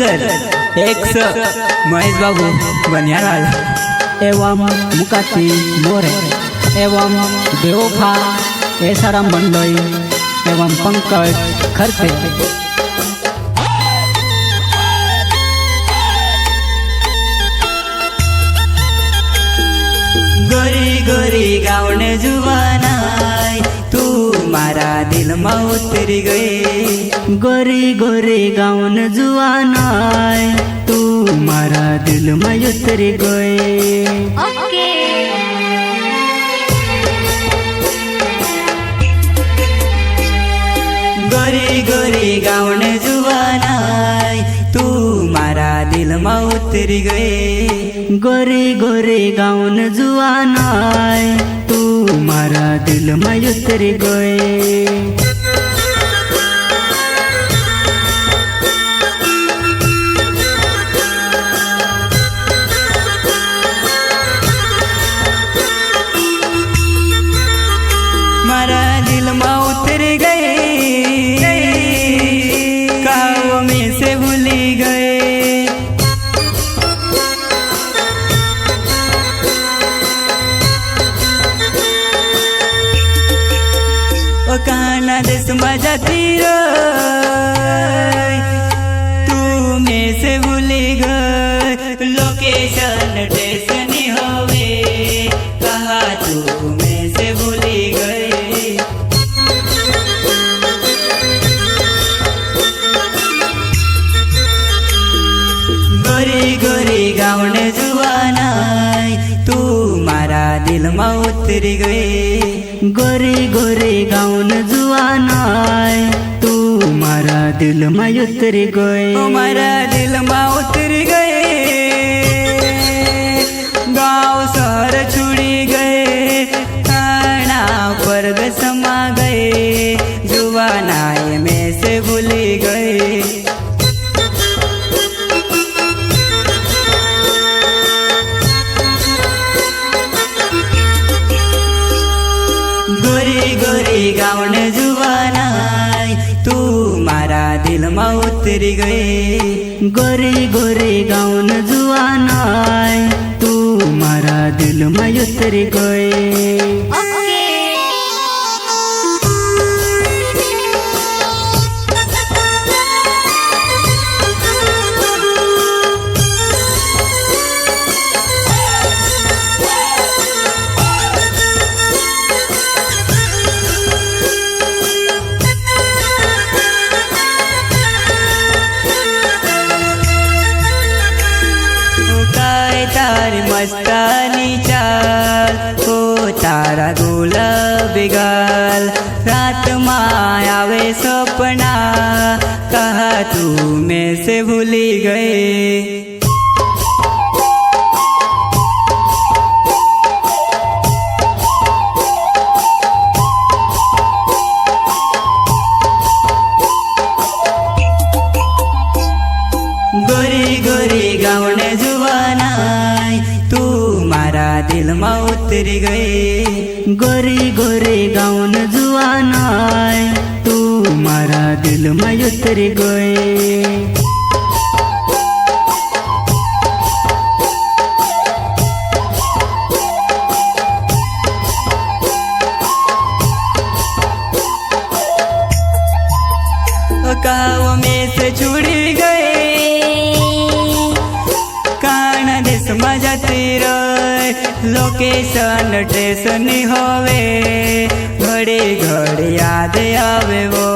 Singer x Mahesh बाबू बनियाल एवं मुकाती मोरे एवं बेवफा ऐसाराम मंडोई एवं पंकज खरते। गोरी गोरी गाँव जुवानाई तू मारा दिल में उतरी गई। गोरी गोरी गाँव जुवानाई तू मारा दिल में उतरी गई। गोरी गोरी गाँव जुवानाई तू मारा दिल में उतरी गई। गोरी गोरी गाँव जुवानाई तू मारा दिल में उतरी गई। मारा दिल में उतरी गई, काव में से भूली गए। ओ काना देश में जाती तू में से भूली गए। लोकेशन ड्रेस नहीं होवे कहा तू में से भूली गए। गोरी गोरी गाँव जुवानाई तू मारा दिल में उतरी गई। गोरी गोरी गाँव जुवानाई तू मारा दिल में उतरी गई। मारा दिल में उतरी गई, गाँव शहर छुड़ी गए, खाना पर समा गए, जुवानाई में से भूली गए। गोरी गोरी गाँव जुवानाई तू मारा दिल में उतरी गई। गोरी गोरी गाँव जुवानाई तू मारा दिल में उतरी गई। तारी मस्तानी चाल हो तारा गुलाबी गाल, रात में आवे सपना कहा तू में से भूली गए। गोरी गोरी गाँव जुवानाई तू मारा दिल में उतरी गई। गोरी गोरी गाँव जुवानाई तू मारा दिल में उतरी गई। गाँव में से छुड़ी गई, काना देश में जाती रहे, लोकेशन ड्रेस नहीं होवे, घड़ी घड़ी याद आवे वो।